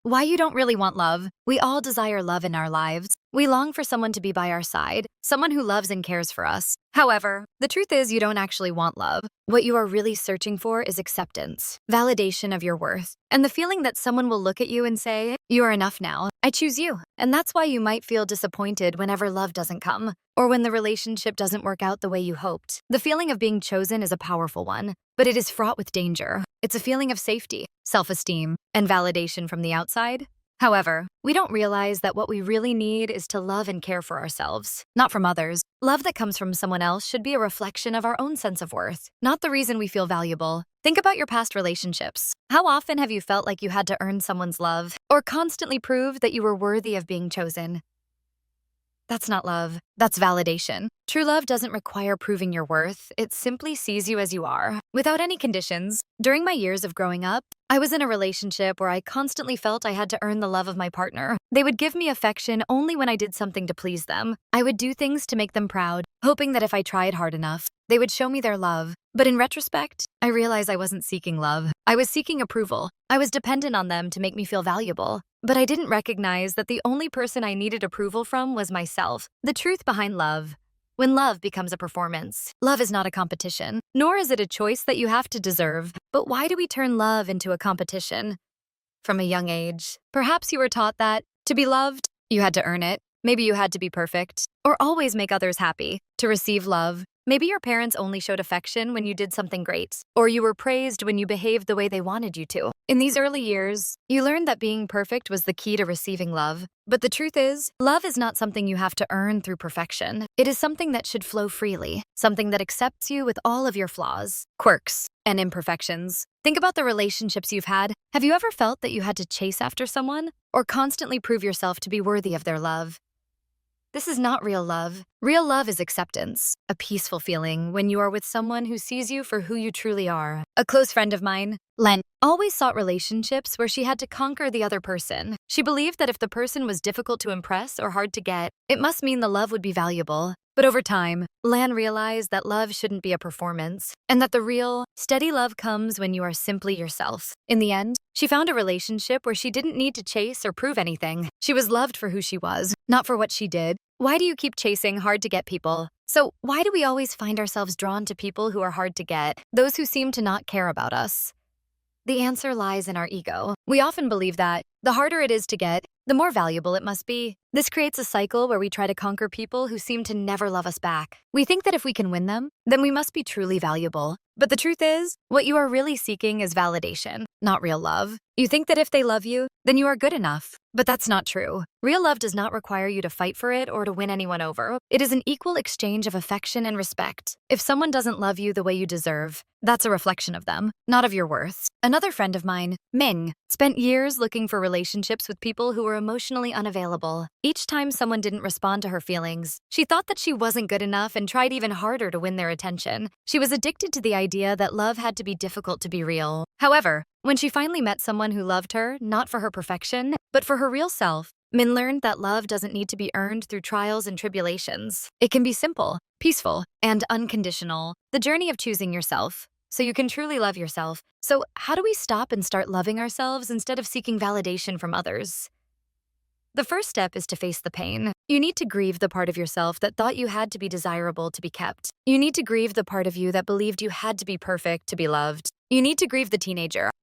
Why you don't really want love. We all desire love in our lives. We long for someone to be by our side, someone who loves and cares for us. However, the truth is you don't actually want love. What you are really searching for is acceptance, validation of your worth, and the feeling that someone will look at you and say, "You are enough now. I choose you." And that's why you might feel disappointed whenever love doesn't come, or when the relationship doesn't work out the way you hoped. The feeling of being chosen is a powerful one, but it is fraught with danger. It's a feeling of safety, self-esteem, and validation from the outside. However, we don't realize that what we really need is to love and care for ourselves, not from others. Love that comes from someone else should be a reflection of our own sense of worth, not the reason we feel valuable. Think about your past relationships. How often have you felt like you had to earn someone's love, or constantly prove that you were worthy of being chosen? That's not love. That's validation. True love doesn't require proving your worth. It simply sees you as you are, without any conditions. During my years of growing up, I was in a relationship where I constantly felt I had to earn the love of my partner. They would give me affection only when I did something to please them. I would do things to make them proud, hoping that if I tried hard enough, they would show me their love. But in retrospect, I realized I wasn't seeking love. I was seeking approval. I was dependent on them to make me feel valuable. But I didn't recognize that the only person I needed approval from was myself. The truth behind love. When love becomes a performance, love is not a competition, nor is it a choice that you have to deserve. But why do we turn love into a competition? From a young age, perhaps you were taught that to be loved, you had to earn it. Maybe you had to be perfect, or always make others happy. To receive love, maybe your parents only showed affection when you did something great, or you were praised when you behaved the way they wanted you to. In these early years, you learned that being perfect was the key to receiving love. But the truth is, love is not something you have to earn through perfection. It is something that should flow freely, something that accepts you with all of your flaws, quirks, and imperfections. Think about the relationships you've had. Have you ever felt that you had to chase after someone, or constantly prove yourself to be worthy of their love? This is not real love. Real love is acceptance, a peaceful feeling when you are with someone who sees you for who you truly are. A close friend of mine, Len, always sought relationships where she had to conquer the other person. She believed that if the person was difficult to impress or hard to get, it must mean the love would be valuable. But over time, Lan realized that love shouldn't be a performance, and that the real, steady love comes when you are simply yourself. In the end, she found a relationship where she didn't need to chase or prove anything. She was loved for who she was, not for what she did. Why do you keep chasing hard-to-get people? So why do we always find ourselves drawn to people who are hard to get, those who seem to not care about us? The answer lies in our ego. We often believe that the harder it is to get, the more valuable it must be. This creates a cycle where we try to conquer people who seem to never love us back. We think that if we can win them, then we must be truly valuable. But the truth is, what you are really seeking is validation, not real love. You think that if they love you, then you are good enough. But that's not true. Real love does not require you to fight for it or to win anyone over. It is an equal exchange of affection and respect. If someone doesn't love you the way you deserve, that's a reflection of them, not of your worth. Another friend of mine, Ming, spent years looking for relationships with people who were emotionally unavailable. Each time someone didn't respond to her feelings, she thought that she wasn't good enough and tried even harder to win their attention. She was addicted to the idea that love had to be difficult to be real. However, when she finally met someone who loved her, not for her perfection, but for her real self, Min learned that love doesn't need to be earned through trials and tribulations. It can be simple, peaceful, and unconditional. The journey of choosing yourself, so you can truly love yourself. So how do we stop and start loving ourselves instead of seeking validation from others? The first step is to face the pain. You need to grieve the part of yourself that thought you had to be desirable to be kept. You need to grieve the part of you that believed you had to be perfect to be loved. You need to grieve the teenager